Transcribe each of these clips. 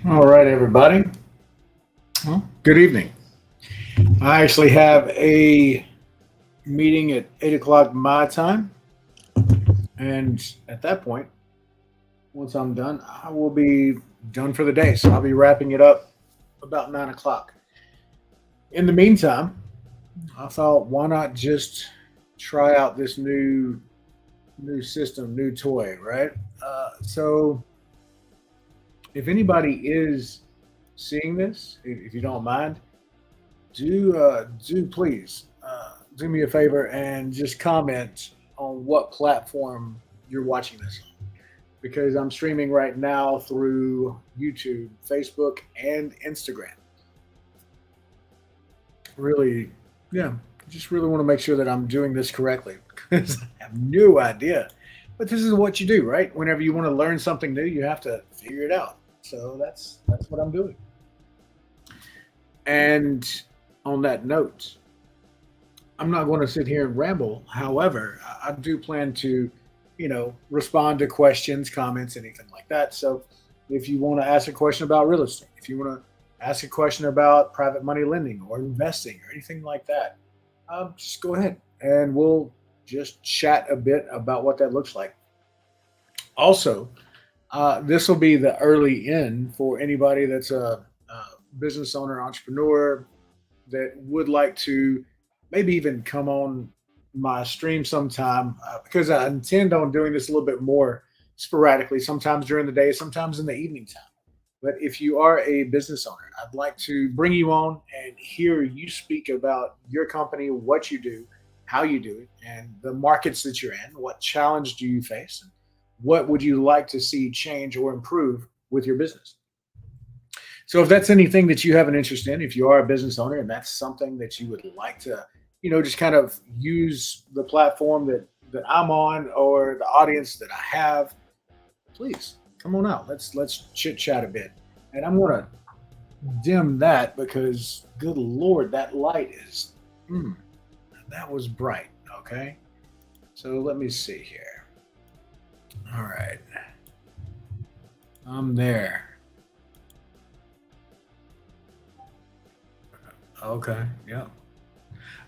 All right, everybody. Well, good evening. I actually have a meeting at 8 o'clock my time. And at that point, once I'm done, I will be done for the day. So I'll be wrapping it up about 9 o'clock. In the meantime, I thought, why not just try out this new system, new toy, right? So if anybody is seeing this, if you don't mind, do please do me a favor and just comment on what platform you're watching this on, because I'm streaming right now through YouTube, Facebook, and Instagram. Really, yeah, just really want to make sure that I'm doing this correctly because I have no idea. But this is what you do, right? Whenever you want to learn something new, you have to figure it out. So that's what I'm doing. And on that note, I'm not going to sit here and ramble. However, I do plan to, respond to questions, comments, anything like that. So if you want to ask a question about real estate, if you want to ask a question about private money lending or investing or anything like that, just go ahead and we'll just chat a bit about what that looks like. Also, this will be the early in for anybody that's a business owner, entrepreneur that would like to maybe even come on my stream sometime because I intend on doing this a little bit more sporadically, sometimes during the day, sometimes in the evening time. But if you are a business owner, I'd like to bring you on and hear you speak about your company, what you do, how you do it, and the markets that you're in. What challenge do you face? And what would you like to see change or improve with your business? So if that's anything that you have an interest in, if you are a business owner and that's something that you would like to, just kind of use the platform that I'm on or the audience that I have, please come on out. Let's chit chat a bit. And I'm gonna dim that because good lord, that light is that was bright. Okay. So let me see here. All right. I'm there. Okay. Yeah.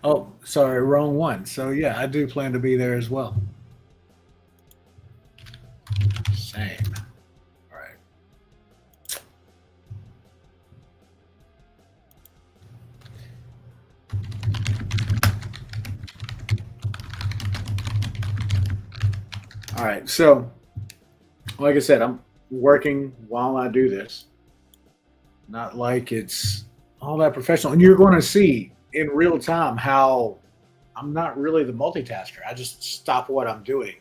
Oh, sorry, wrong one. So yeah, I do plan to be there as well. Same. All right. All right. So, like I said, I'm working while I do this. Not like it's all that professional. And you're going to see in real time how I'm not really the multitasker. I just stop what I'm doing,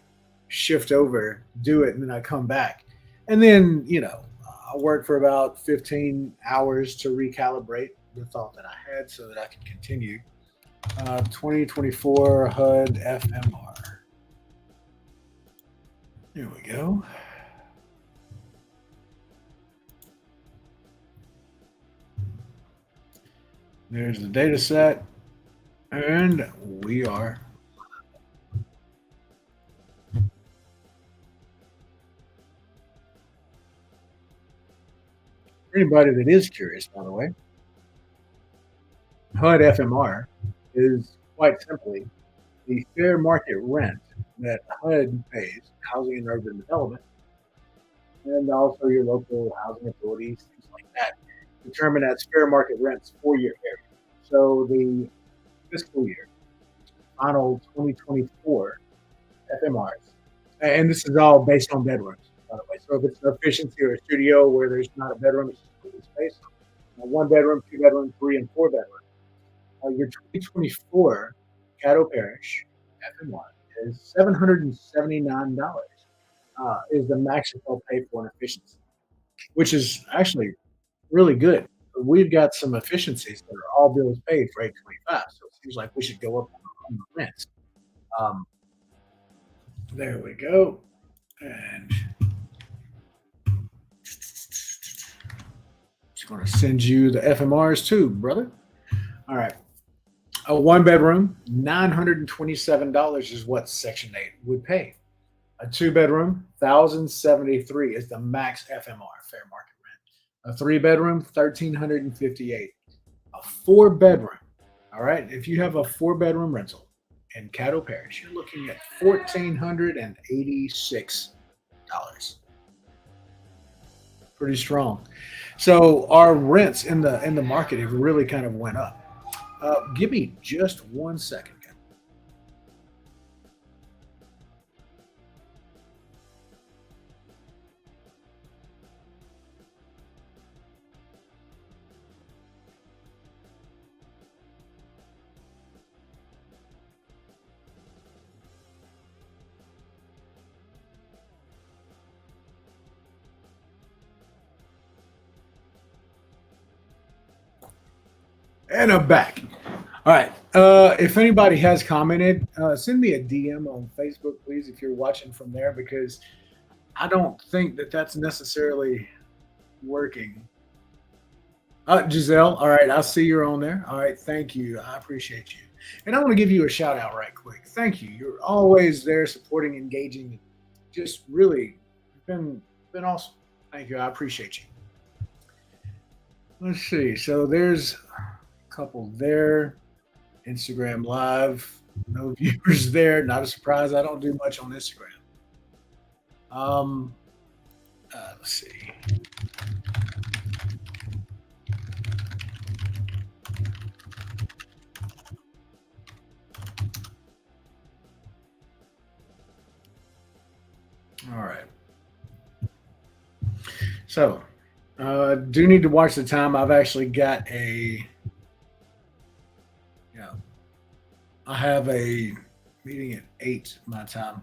shift over, do it, and then I come back. And then, I work for about 15 hours to recalibrate the thought that I had so that I can continue. 2024 HUD FMR. Here we go. There's the data set, and we are. For anybody that is curious, by the way, HUD FMR is quite simply the fair market rent that HUD pays, Housing and Urban Development, and also your local housing authorities, things like that, determine as fair market rents for your area. So the fiscal year, final 2024 FMRs, and this is all based on bedrooms, by the way. So if it's an efficiency or a studio where there's not a bedroom, it's just open space. One bedroom, two bedroom, three and four bedroom. Your 2024 Caddo Parish FMR is $779. Is the max that they'll pay for an efficiency, which is actually really good. We've got some efficiencies that are all bills paid for 825, so it seems like we should go up on the rents. Um, there we go. And just going to send you the FMRs too, brother. All right. A one bedroom, $927 is what Section 8 would pay. A two bedroom, 1073 is the max FMR, fair market rent. A 3 bedroom, 1,358. A 4 bedroom. All right. If you have a 4 bedroom rental in Caddo Parish, you're looking at $1,486. Pretty strong. So our rents in the market have really kind of went up. Give me just 1 second. And I'm back. All right. If anybody has commented, send me a DM on Facebook, please, if you're watching from there, because I don't think that that's necessarily working. Giselle, all right. I see you're on there. All right. Thank you. I appreciate you. And I want to give you a shout out right quick. Thank you. You're always there supporting, engaging. Just really been awesome. Thank you. I appreciate you. Let's see. So there's a couple there. Instagram Live. No viewers there. Not a surprise. I don't do much on Instagram. Um, let's see. All right. So, do need to watch the time. I've actually got you know, I have a meeting at 8 my time.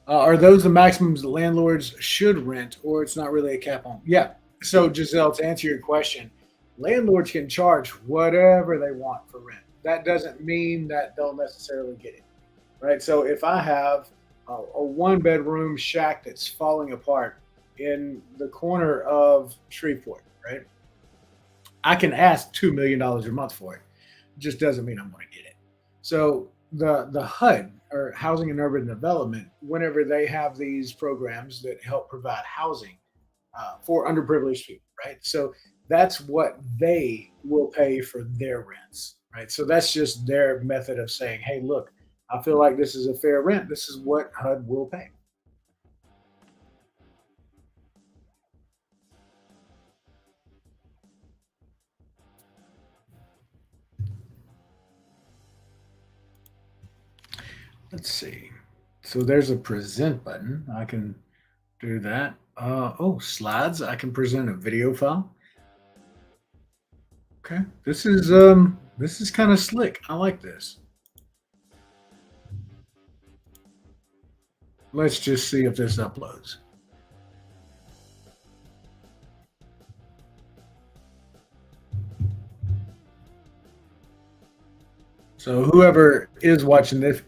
Are those the maximums that landlords should rent, or it's not really a cap on? Yeah. So, Giselle, to answer your question, landlords can charge whatever they want for rent. That doesn't mean that they'll necessarily get it, right? So, if I have a 1 bedroom shack that's falling apart in the corner of Shreveport, right? I can ask $2 million a month for it. Just doesn't mean I'm going to get it. So the HUD, or Housing and Urban Development, whenever they have these programs that help provide housing for underprivileged people, right? So that's what they will pay for their rents, right? So that's just their method of saying, hey, look, I feel like this is a fair rent. This is what HUD will pay. Let's see. So there's a present button. I can do that. Oh, slides. I can present a video file. Okay. This is kind of slick. I like this. Let's just see if this uploads. So whoever is watching this,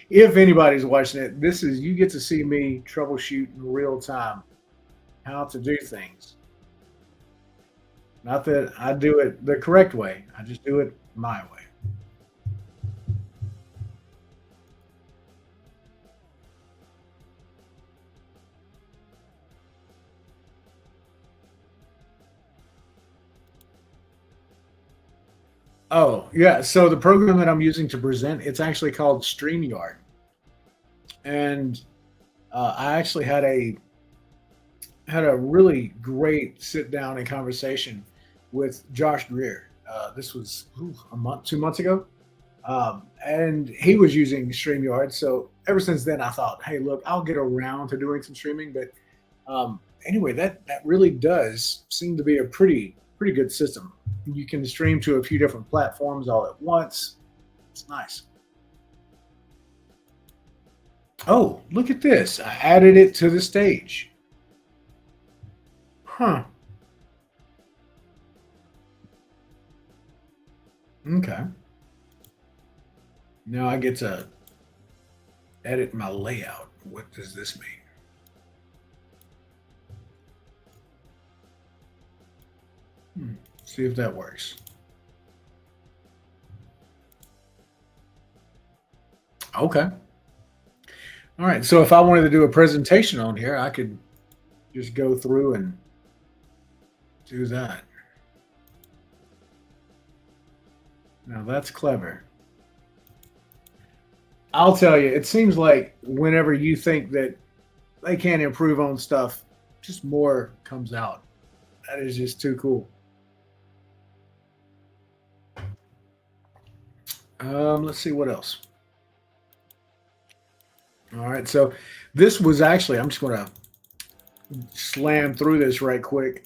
if anybody's watching it, this is you get to see me troubleshoot in real time how to do things. Not that I do it the correct way. I just do it my way. Oh, yeah. So the program that I'm using to present, it's actually called StreamYard. And I actually had a really great sit down and conversation with Josh Greer. This was a month, 2 months ago, and he was using Streamyard. So ever since then, I thought, hey, look, I'll get around to doing some streaming. But anyway, that really does seem to be a pretty good system. You can stream to a few different platforms all at once. It's nice. Oh, look at this! I added it to the stage. Huh. Okay. Now I get to edit my layout. What does this mean? See if that works. Okay. All right. So if I wanted to do a presentation on here, I could just go through and do that. Now that's clever. I'll tell you, it seems like whenever you think that they can't improve on stuff, just more comes out. That is just too cool. Let's see what else. All right, so this was actually, I'm just going to slam through this right quick.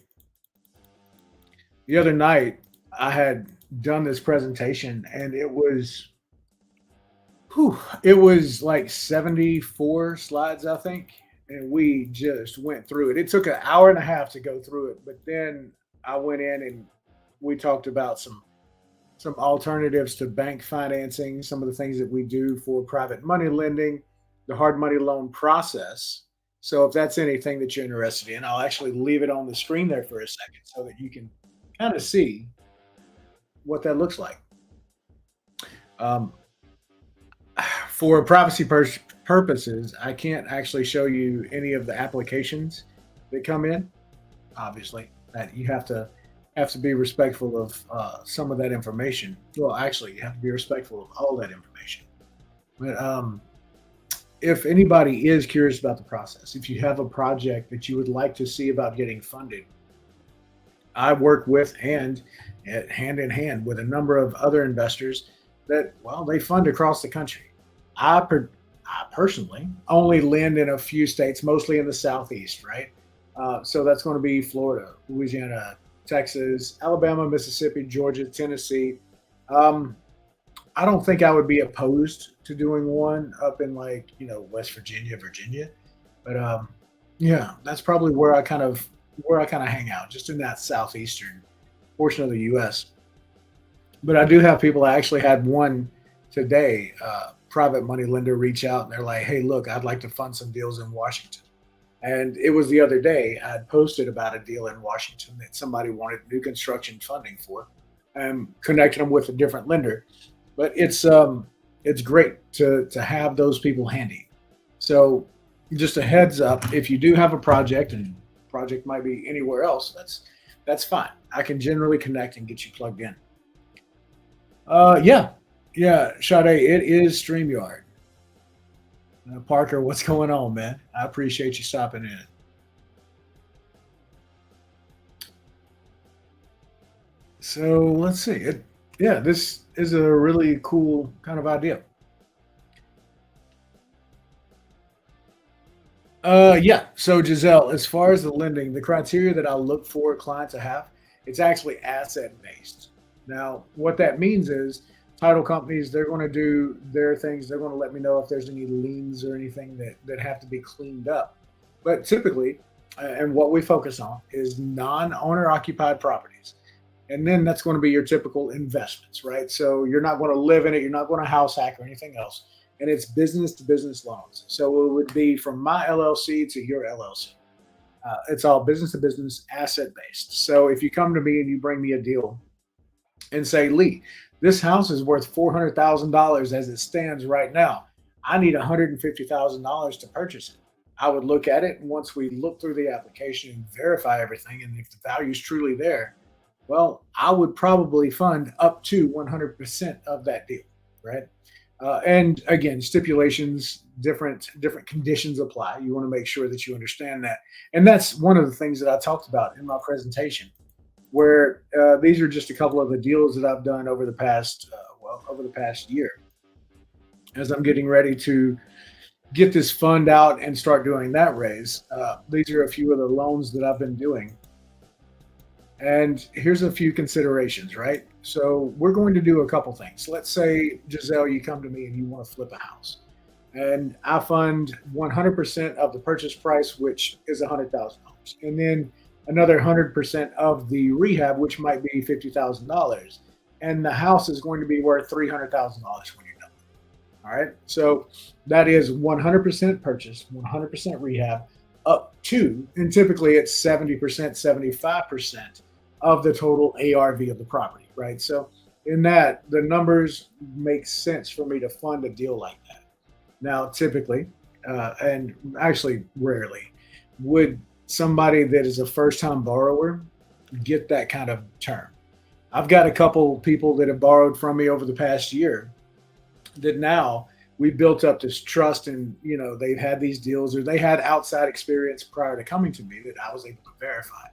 The other night, I had done this presentation, and it was like 74 slides, I think, and we just went through it. It took an hour and a half to go through it, but then I went in and we talked about some alternatives to bank financing, some of the things that we do for private money lending, the hard money loan process. So if that's anything that you're interested in, I'll actually leave it on the screen there for a second so that you can kind of see what that looks like. Um, for purposes, I can't actually show you any of the applications that come in. Obviously, that you have to be respectful of some of that information. Well, actually, you have to be respectful of all that information. But if anybody is curious about the process, if you have a project that you would like to see about getting funded, I work with and hand in hand with a number of other investors that, well, they fund across the country. I personally only lend in a few states, mostly in the Southeast, right? So that's going to be Florida, Louisiana, Texas, Alabama, Mississippi, Georgia, Tennessee. Um, I don't think I would be opposed to doing one up in like, West Virginia, Virginia. But yeah, that's probably where I kind of hang out, just in that southeastern portion of the US. But I do have people. I actually had one today, private money lender reach out and they're like, "Hey, look, I'd like to fund some deals in Washington." And it was the other day I had posted about a deal in Washington that somebody wanted new construction funding for, and connected them with a different lender. But it's great to have those people handy. So just a heads up, if you do have a project and project might be anywhere else, that's fine. I can generally connect and get you plugged in. Yeah, yeah, Sade, it is StreamYard. Parker, what's going on, man? I appreciate you stopping in. So let's see. Yeah, this is a really cool kind of idea. Yeah. So Giselle, as far as the lending, the criteria that I look for a client to have, it's actually asset based. Now, what that means is title companies, they're going to do their things. They're going to let me know if there's any liens or anything that have to be cleaned up. But typically, and what we focus on is non-owner occupied properties. And then that's going to be your typical investments, right? So you're not going to live in it, you're not going to house hack or anything else. And it's business to business loans. So it would be from my LLC to your LLC. It's all business to business, asset based. So if you come to me and you bring me a deal and say, Lee, this house is worth $400,000 as it stands right now. I need $150,000 to purchase it. I would look at it, and once we look through the application and verify everything, and if the value is truly there, well, I would probably fund up to 100% of that deal, right? And again, stipulations, different conditions apply. You want to make sure that you understand that, and that's one of the things that I talked about in my presentation. Where these are just a couple of the deals that I've done over the past year, as I'm getting ready to get this fund out and start doing that raise. These are a few of the loans that I've been doing. And here's a few considerations, right? So we're going to do a couple things. Let's say, Giselle, you come to me and you want to flip a house. And I fund 100% of the purchase price, which is $100,000. And then another 100% of the rehab, which might be $50,000. And the house is going to be worth $300,000 when you're done. All right. So that is 100% purchase, 100% rehab, up to, and typically it's 70%, 75% of the total ARV of the property, right? So in that, the numbers make sense for me to fund a deal like that. Now, typically, and actually rarely, would somebody that is a first time borrower get that kind of term. I've got a couple people that have borrowed from me over the past year that now we built up this trust, and they've had these deals or they had outside experience prior to coming to me that I was able to verify.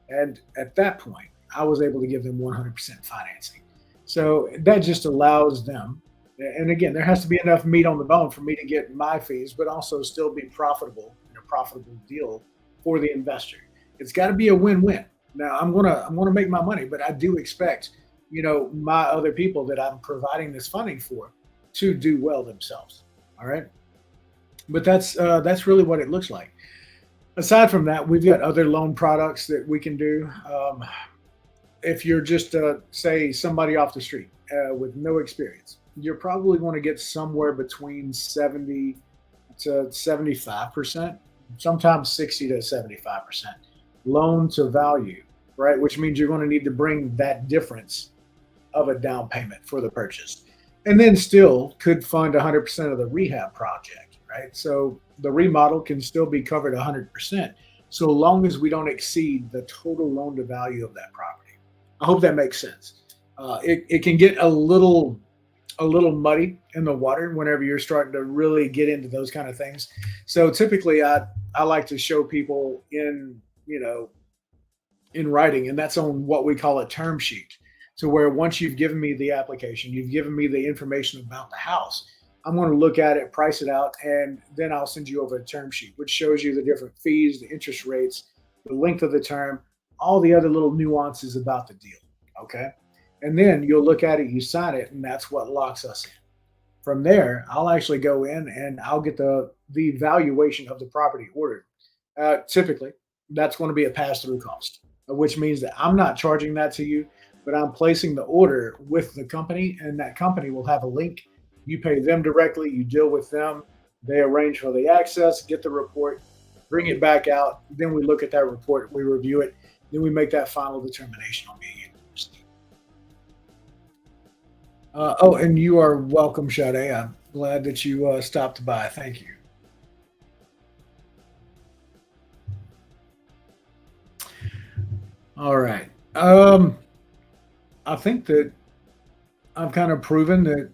And at that point, I was able to give them 100% financing. So that just allows them, and again, there has to be enough meat on the bone for me to get my fees, but also still be profitable in a profitable deal for the investor. It's got to be a win-win. Now I'm gonna make my money, but I do expect my other people that I'm providing this funding for to do well themselves. All right, but that's really what it looks like. Aside from that, we've got other loan products that we can do. If you're just say somebody off the street with no experience, you're probably going to get somewhere between 70 to 75%, sometimes 60 to 75% loan to value, right? Which means you're going to need to bring that difference of a down payment for the purchase, and then still could fund 100% of the rehab project, right? So the remodel can still be covered 100%, so long as we don't exceed the total loan to value of that property. I hope that makes sense. It can get a little muddy in the water whenever you're starting to really get into those kind of things. So typically, I like to show people in writing, and that's on what we call a term sheet. So where once you've given me the application, you've given me the information about the house, I'm going to look at it, price it out, and then I'll send you over a term sheet, which shows you the different fees, the interest rates, the length of the term, all the other little nuances about the deal. Okay. And then you'll look at it, you sign it, and that's what locks us in. From there, I'll actually go in and I'll get the valuation of the property ordered. Typically, that's going to be a pass through cost, which means that I'm not charging that to you, but I'm placing the order with the company, and that company will have a link. You pay them directly, you deal with them, they arrange for the access, get the report, bring it back out. Then we look at that report, we review it, then we make that final determination on being able to proceed. Oh, and you are welcome, Sade. I'm glad that you stopped by. Thank you. All right. I think that I've kind of proven that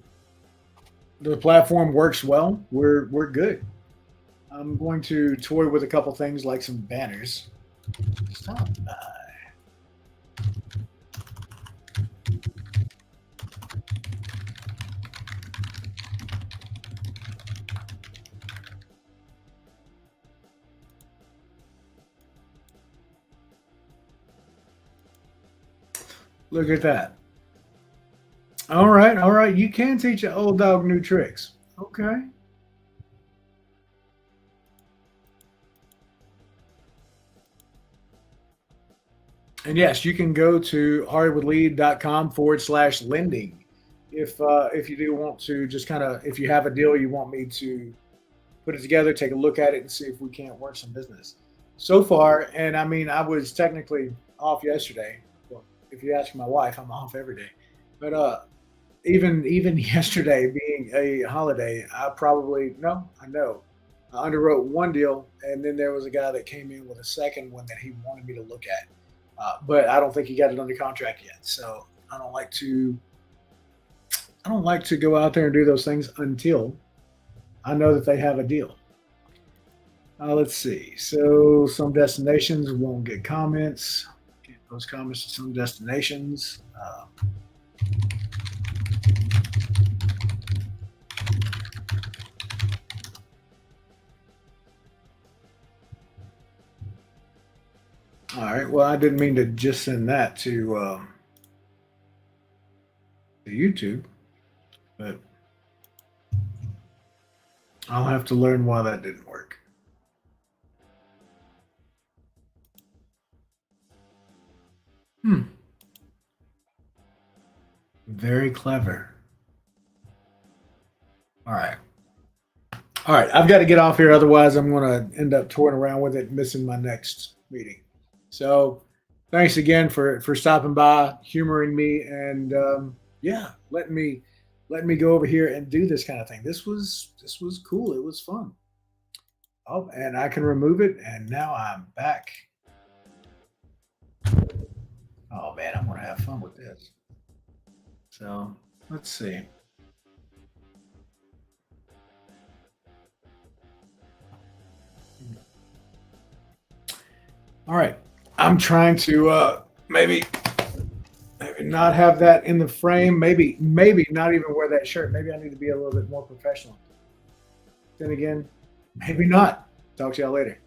the platform works well. We're good. I'm going to toy with a couple things like some banners. Stop by. Look at that. All right, all right. You can teach an old dog new tricks. Okay. And yes, you can go to hollywoodlead.com/lending if you do want to just kind of, if you have a deal you want me to put it together, take a look at it, and see if we can't work some business. So far, and I mean, I was technically off yesterday. Well, if you ask my wife, I'm off every day. But even yesterday being a holiday, I probably no, I know. I underwrote one deal, and then there was a guy that came in with a second one that he wanted me to look at, but I don't think he got it under contract yet. So I don't like to go out there and do those things until I know that they have a deal. Let's see. So some destinations won't get comments. Can't post comments to some destinations. All right. Well, I didn't mean to just send that to YouTube, but I'll have to learn why that didn't work. Hmm. Very clever. All right. All right. I've got to get off here. Otherwise, I'm going to end up touring around with it, missing my next meeting. So thanks again for stopping by, humoring me, and yeah, letting me go over here and do this kind of thing. This was cool. It was fun. Oh, and I can remove it, and now I'm back. Oh man, I'm gonna have fun with this. So let's see. All right, I'm trying to maybe not have that in the frame. Maybe not even wear that shirt. Maybe I need to be a little bit more professional. Then again, maybe not. Talk to y'all later.